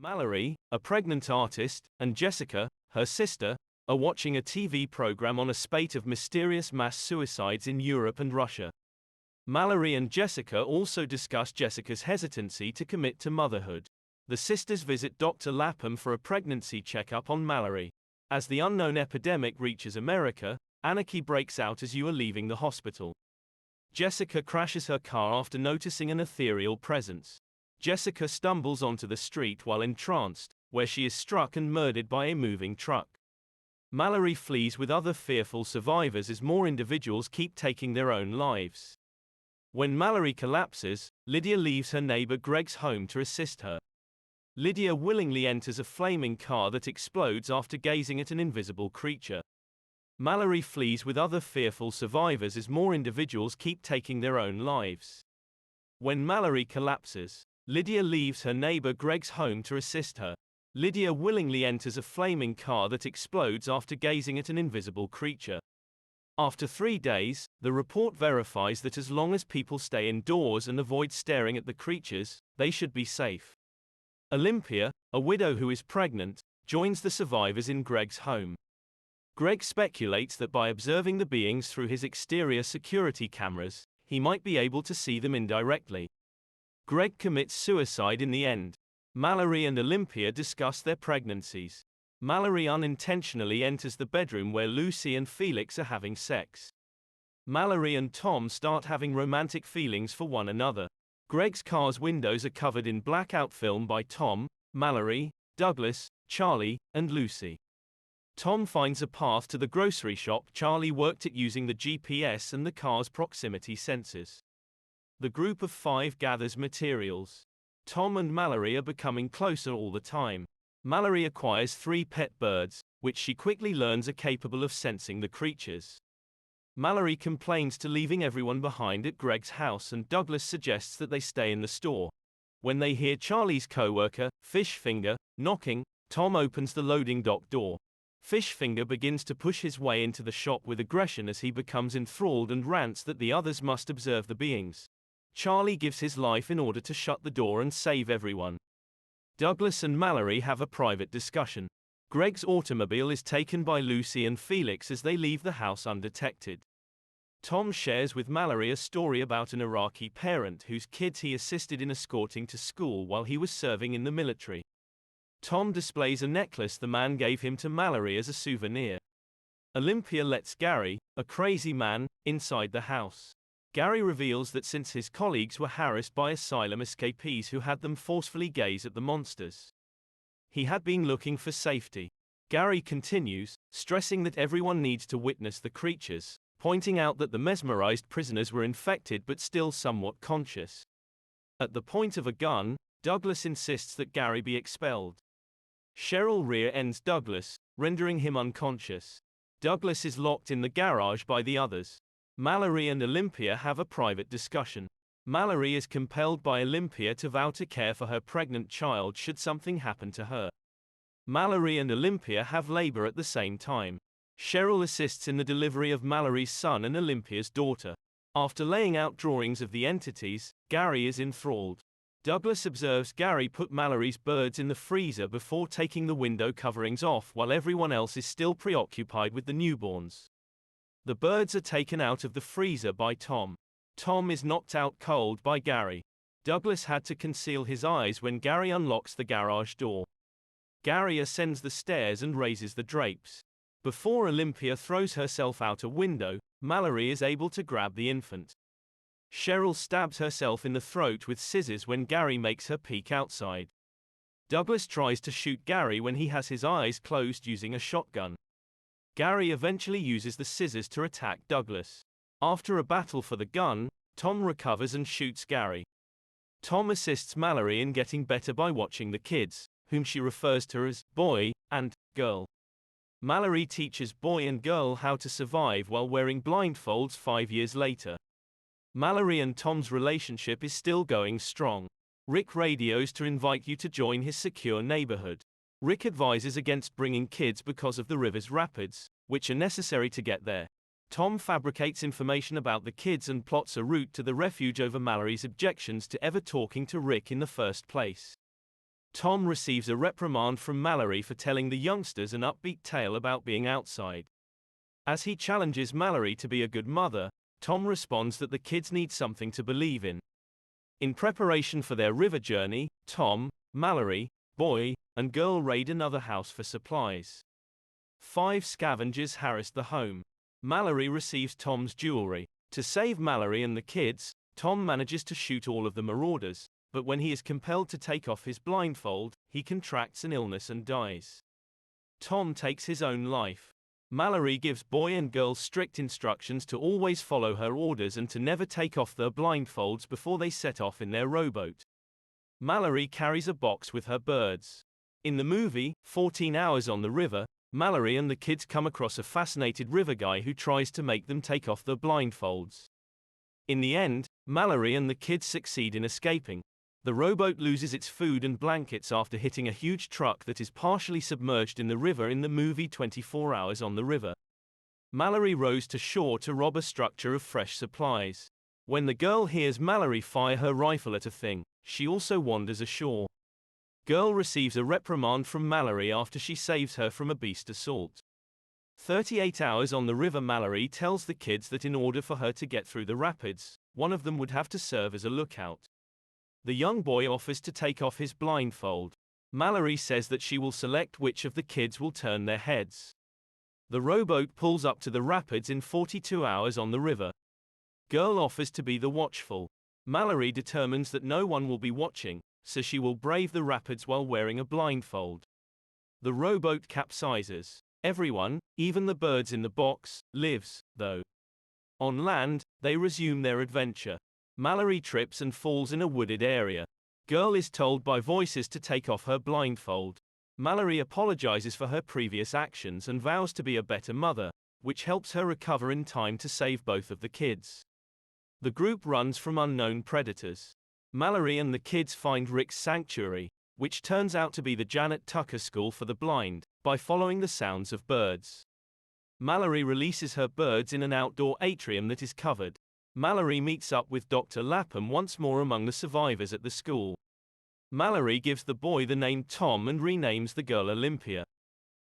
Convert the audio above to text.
Mallory, a pregnant artist, and Jessica, her sister, are watching a TV program on a spate of mysterious mass suicides in Europe and Russia. Mallory and Jessica also discuss Jessica's hesitancy to commit to motherhood. The sisters visit Dr. Lapham for a pregnancy checkup on Mallory. As the unknown epidemic reaches America, anarchy breaks out as you are leaving the hospital. Jessica crashes her car after noticing an ethereal presence. Jessica stumbles onto the street while entranced, where she is struck and murdered by a moving truck. Mallory flees with other fearful survivors as more individuals keep taking their own lives. When Mallory collapses, Lydia leaves her neighbor Greg's home to assist her. Lydia willingly enters a flaming car that explodes after gazing at an invisible creature. Mallory flees with other fearful survivors as more individuals keep taking their own lives. When Mallory collapses, Lydia leaves her neighbor Greg's home to assist her. Lydia willingly enters a flaming car that explodes after gazing at an invisible creature. After 3 days, the report verifies that as long as people stay indoors and avoid staring at the creatures, they should be safe. Olympia, a widow who is pregnant, joins the survivors in Greg's home. Greg speculates that by observing the beings through his exterior security cameras, he might be able to see them indirectly. Greg commits suicide in the end. Mallory and Olympia discuss their pregnancies. Mallory unintentionally enters the bedroom where Lucy and Felix are having sex. Mallory and Tom start having romantic feelings for one another. Greg's car's windows are covered in blackout film by Tom, Mallory, Douglas, Charlie, and Lucy. Tom finds a path to the grocery shop Charlie worked at using the GPS and the car's proximity sensors. The group of 5 gathers materials. Tom and Mallory are becoming closer all the time. Mallory acquires 3 pet birds, which she quickly learns are capable of sensing the creatures. Mallory complains to leaving everyone behind at Greg's house and Douglas suggests that they stay in the store. When they hear Charlie's co-worker, Fishfinger, knocking, Tom opens the loading dock door. Fishfinger begins to push his way into the shop with aggression as he becomes enthralled and rants that the others must observe the beings. Charlie gives his life in order to shut the door and save everyone. Douglas and Mallory have a private discussion. Greg's automobile is taken by Lucy and Felix as they leave the house undetected. Tom shares with Mallory a story about an Iraqi parent whose kids he assisted in escorting to school while he was serving in the military. Tom displays a necklace the man gave him to Mallory as a souvenir. Olympia lets Gary, a crazy man, inside the house. Gary reveals that since his colleagues were harassed by asylum escapees who had them forcefully gaze at the monsters, he had been looking for safety. Gary continues, stressing that everyone needs to witness the creatures, pointing out that the mesmerized prisoners were infected but still somewhat conscious. At the point of a gun, Douglas insists that Gary be expelled. Cheryl rear-ends Douglas, rendering him unconscious. Douglas is locked in the garage by the others. Mallory and Olympia have a private discussion. Mallory is compelled by Olympia to vow to care for her pregnant child should something happen to her. Mallory and Olympia have labor at the same time. Cheryl assists in the delivery of Mallory's son and Olympia's daughter. After laying out drawings of the entities, Gary is enthralled. Douglas observes Gary put Mallory's birds in the freezer before taking the window coverings off while everyone else is still preoccupied with the newborns. The birds are taken out of the freezer by Tom. Tom is knocked out cold by Gary. Douglas had to conceal his eyes when Gary unlocks the garage door. Gary ascends the stairs and raises the drapes. Before Olympia throws herself out a window, Mallory is able to grab the infant. Cheryl stabs herself in the throat with scissors when Gary makes her peek outside. Douglas tries to shoot Gary when he has his eyes closed using a shotgun. Gary eventually uses the scissors to attack Douglas. After a battle for the gun, Tom recovers and shoots Gary. Tom assists Mallory in getting better by watching the kids, whom she refers to as boy and girl. Mallory teaches boy and girl how to survive while wearing blindfolds 5 years later. Mallory and Tom's relationship is still going strong. Rick radios to invite you to join his secure neighborhood. Rick advises against bringing kids because of the river's rapids, which are necessary to get there. Tom fabricates information about the kids and plots a route to the refuge over Mallory's objections to ever talking to Rick in the first place. Tom receives a reprimand from Mallory for telling the youngsters an upbeat tale about being outside. As he challenges Mallory to be a good mother, Tom responds that the kids need something to believe in. In preparation for their river journey, Tom, Mallory, boy, and girl raid another house for supplies. 5 scavengers harass the home. Mallory receives Tom's jewelry. To save Mallory and the kids, Tom manages to shoot all of the marauders, but when he is compelled to take off his blindfold, he contracts an illness and dies. Tom takes his own life. Mallory gives boy and girl strict instructions to always follow her orders and to never take off their blindfolds before they set off in their rowboat. Mallory carries a box with her birds. In the movie, 14 Hours on the River, Mallory and the kids come across a fascinated river guy who tries to make them take off their blindfolds. In the end, Mallory and the kids succeed in escaping. The rowboat loses its food and blankets after hitting a huge truck that is partially submerged in the river in the movie 24 Hours on the River. Mallory rows to shore to rob a structure of fresh supplies. When the girl hears Mallory fire her rifle at a thing, she also wanders ashore. Girl receives a reprimand from Mallory after she saves her from a beast assault. 38 Hours on the River. Mallory tells the kids that in order for her to get through the rapids, one of them would have to serve as a lookout. The young boy offers to take off his blindfold. Mallory says that she will select which of the kids will turn their heads. The rowboat pulls up to the rapids in 42 Hours on the River. Girl offers to be the watchful. Mallory determines that no one will be watching, so she will brave the rapids while wearing a blindfold. The rowboat capsizes. Everyone, even the birds in the box, lives, though. On land, they resume their adventure. Mallory trips and falls in a wooded area. Girl is told by voices to take off her blindfold. Mallory apologizes for her previous actions and vows to be a better mother, which helps her recover in time to save both of the kids. The group runs from unknown predators. Mallory and the kids find Rick's sanctuary, which turns out to be the Janet Tucker School for the Blind, by following the sounds of birds. Mallory releases her birds in an outdoor atrium that is covered. Mallory meets up with Dr. Lapham once more among the survivors at the school. Mallory gives the boy the name Tom and renames the girl Olympia.